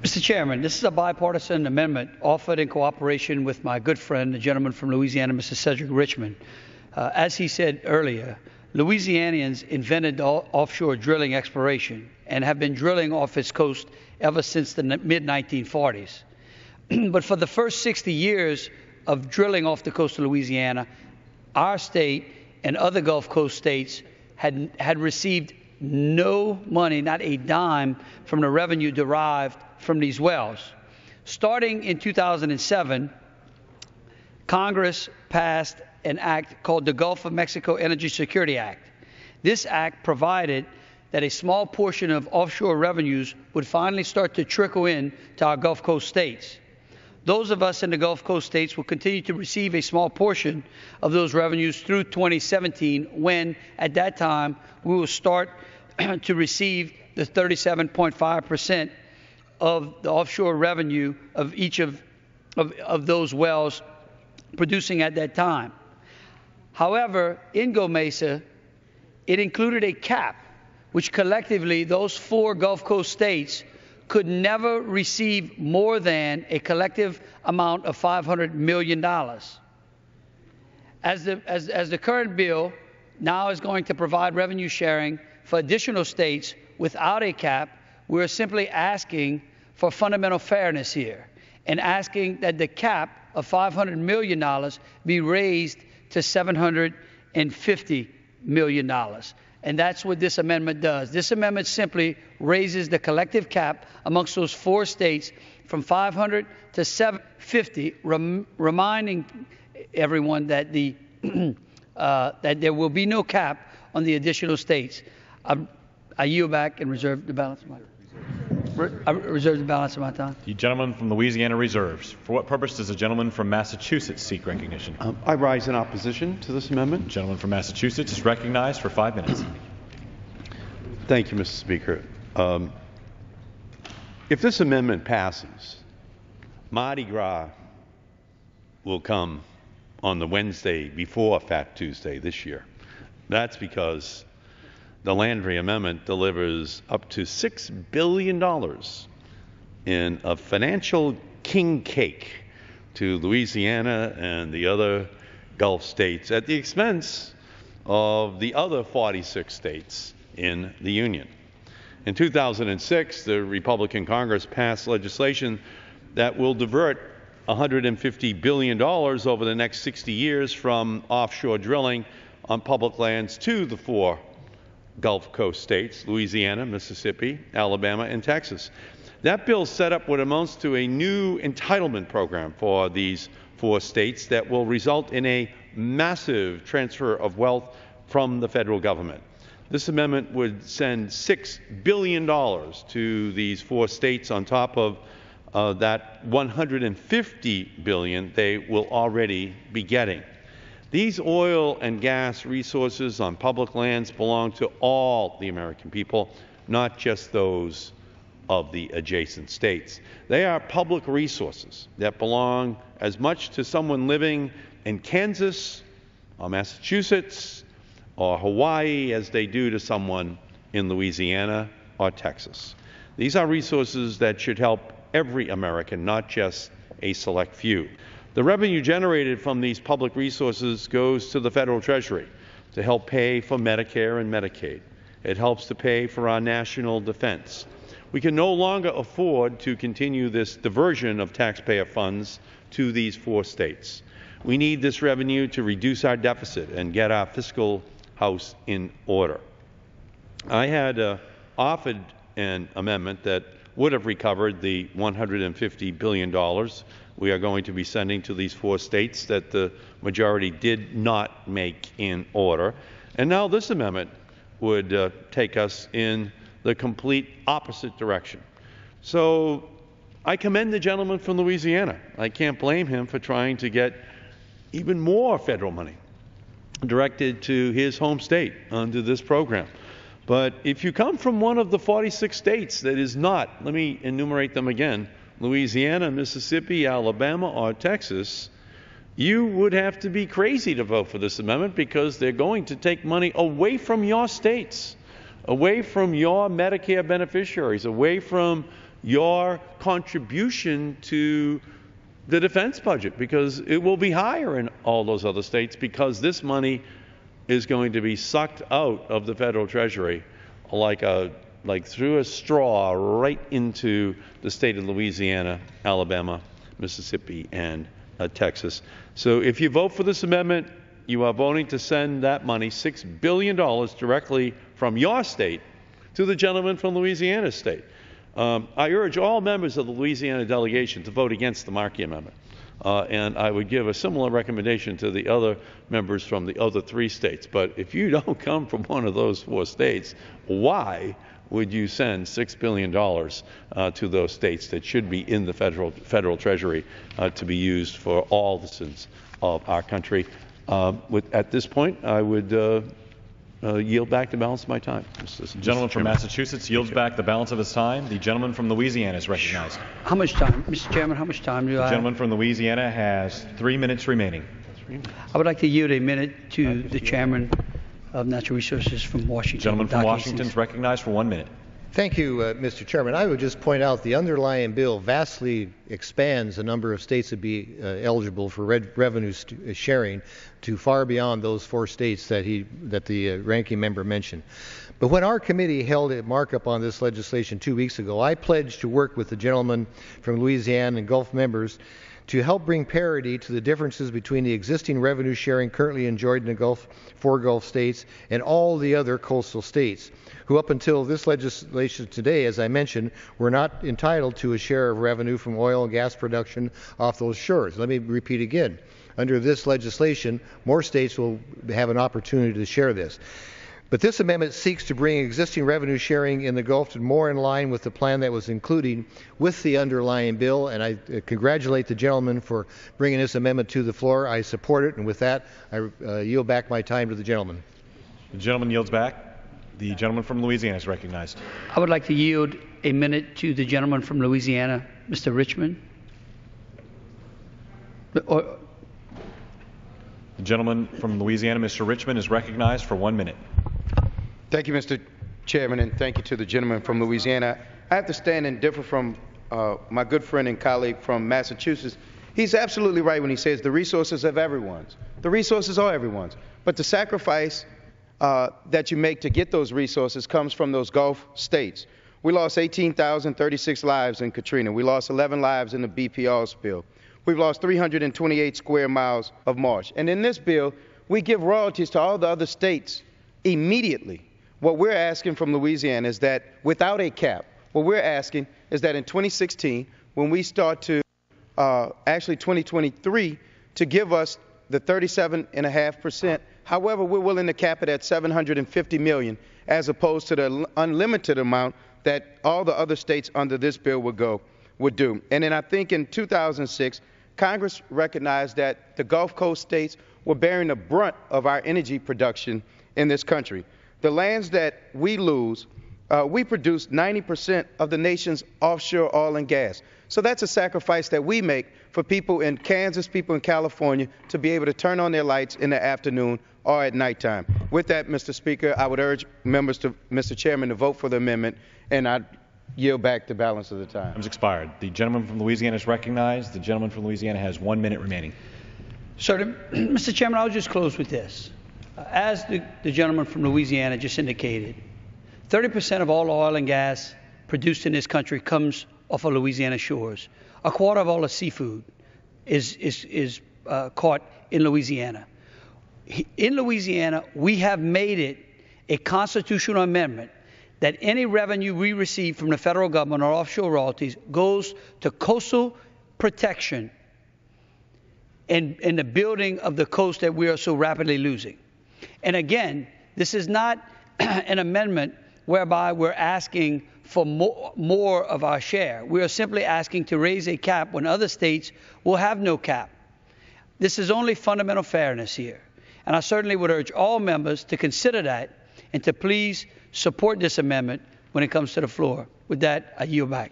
Mr. Chairman, this is a bipartisan amendment offered in cooperation with my good friend, the gentleman from Louisiana, Mr. Cedric Richmond. As he said earlier, Louisianians invented offshore drilling exploration and have been drilling off its coast ever since the mid-1940s. But for the first 60 years of drilling off the coast of Louisiana, our state and other Gulf Coast states had received no money, not a dime, from the revenue derived from these wells. Starting in 2007, Congress passed an act called the Gulf of Mexico Energy Security Act. This act provided that a small portion of offshore revenues would finally start to trickle in to our Gulf Coast states. Those of us in the Gulf Coast states will continue to receive a small portion of those revenues through 2017, when, at that time, we will start to receive the 37.5% of the offshore revenue of each of those wells producing at that time. However, in GOMESA, it included a cap, which collectively those 4 Gulf Coast states could never receive more than a collective amount of $500 million. As the current bill now is going to provide revenue sharing for additional states without a cap, we're simply asking for fundamental fairness here and asking that the cap of $500 million be raised to $750 million. And that's what this amendment does. This amendment simply raises the collective cap amongst those 4 states from 500 to 750, reminding everyone that that there will be no cap on the additional states. I yield back and reserve the balance of my time. The gentleman from Louisiana reserves. For what purpose does the gentleman from Massachusetts seek recognition? I rise in opposition to this amendment. The gentleman from Massachusetts is recognized for 5 minutes. Thank you, Mr. Speaker. If this amendment passes, Mardi Gras will come on the Wednesday before Fat Tuesday this year. That's because the Landry amendment delivers up to $6 billion in a financial king cake to Louisiana and the other Gulf states at the expense of the other 46 states in the Union. In 2006, the Republican Congress passed legislation that will divert $150 billion over the next 60 years from offshore drilling on public lands to the 4 Gulf Coast states, Louisiana, Mississippi, Alabama, and Texas. That bill set up what amounts to a new entitlement program for these 4 states that will result in a massive transfer of wealth from the federal government. This amendment would send $6 billion to these 4 states on top of that $150 billion they will already be getting. These oil and gas resources on public lands belong to all the American people, not just those of the adjacent states. They are public resources that belong as much to someone living in Kansas or Massachusetts or Hawaii as they do to someone in Louisiana or Texas. These are resources that should help every American, not just a select few. The revenue generated from these public resources goes to the federal treasury to help pay for Medicare and Medicaid. It helps to pay for our national defense. We can no longer afford to continue this diversion of taxpayer funds to these 4 states. We need this revenue to reduce our deficit and get our fiscal house in order. I had offered an amendment that would have recovered the $150 billion we are going to be sending to these 4 states that the majority did not make in order. And now this amendment would take us in the complete opposite direction. So I commend the gentleman from Louisiana. I can't blame him for trying to get even more federal money directed to his home state under this program. But if you come from one of the 46 states that is not, let me enumerate them again, Louisiana, Mississippi, Alabama, or Texas, you would have to be crazy to vote for this amendment, because they're going to take money away from your states, away from your Medicare beneficiaries, away from your contribution to the defense budget, because it will be higher in all those other states, because this money is going to be sucked out of the federal treasury like through a straw right into the state of Louisiana, Alabama, Mississippi, and Texas. So if you vote for this amendment, you are voting to send that money, $6 billion, directly from your state to the gentleman from Louisiana state. I urge all members of the Louisiana delegation to vote against the Markey Amendment. And I would give a similar recommendation to the other members from the other 3 states. But if you don't come from one of those 4 states, why would you send $6 billion to those states that should be in the federal treasury to be used for all the citizens of our country? At this point, I would yield back the balance of my time. The gentleman from Massachusetts yields back the balance of his time. The gentleman from Louisiana is recognized. How much time, Mr. Chairman, how much time do I have? The gentleman from Louisiana has 3 minutes remaining. I would like to yield a minute to the chairman of Natural Resources from Washington. The gentleman from Washington is recognized for 1 minute. Thank you, Mr. Chairman. I would just point out the underlying bill vastly expands the number of states that be eligible for revenue sharing to far beyond those 4 states that the ranking member mentioned. But when our committee held a markup on this legislation 2 weeks ago, I pledged to work with the gentleman from Louisiana and Gulf members to help bring parity to the differences between the existing revenue sharing currently enjoyed in the 4 Gulf states and all the other coastal states, who up until this legislation today, as I mentioned, were not entitled to a share of revenue from oil and gas production off those shores. Let me repeat again. Under this legislation, more states will have an opportunity to share this. But this amendment seeks to bring existing revenue sharing in the Gulf to more in line with the plan that was included with the underlying bill, and I congratulate the gentleman for bringing this amendment to the floor. I support it, and with that, I yield back my time to the gentleman. The gentleman yields back. The gentleman from Louisiana is recognized. I would like to yield a minute to the gentleman from Louisiana, Mr. Richmond. The gentleman from Louisiana, Mr. Richmond, is recognized for 1 minute. Thank you, Mr. Chairman, and thank you to the gentleman from Louisiana. I have to stand and differ from my good friend and colleague from Massachusetts. He's absolutely right when he says the resources are everyone's. The resources are everyone's. But the sacrifice that you make to get those resources comes from those Gulf states. We lost 18,036 lives in Katrina. We lost 11 lives in the BP oil spill. We've lost 328 square miles of marsh. And in this bill, we give royalties to all the other states immediately. What we're asking from Louisiana is that without a cap, what we're asking is that in 2016, when we start to, actually 2023, to give us the 37.5%. However, we're willing to cap it at $750 million, as opposed to the unlimited amount that all the other states under this bill would do. And then I think in 2006, Congress recognized that the Gulf Coast states were bearing the brunt of our energy production in this country. The lands that we lose, we produce 90% of the nation's offshore oil and gas. So that's a sacrifice that we make for people in Kansas, people in California, to be able to turn on their lights in the afternoon or at nighttime. With that, Mr. Speaker, I would urge members to, Mr. Chairman, to vote for the amendment, and I yield back the balance of the time. Time has expired. The gentleman from Louisiana is recognized. The gentleman from Louisiana has 1 minute remaining. So, Mr. Chairman, I'll just close with this. As the gentleman from Louisiana just indicated, 30% of all oil and gas produced in this country comes off of Louisiana shores. A quarter of all the seafood is caught in Louisiana. In Louisiana, we have made it a constitutional amendment that any revenue we receive from the federal government or offshore royalties goes to coastal protection and the building of the coast that we are so rapidly losing. And again, this is not an amendment whereby we're asking for more of our share. We are simply asking to raise a cap when other states will have no cap. This is only fundamental fairness here. And I certainly would urge all members to consider that and to please support this amendment when it comes to the floor. With that, I yield back.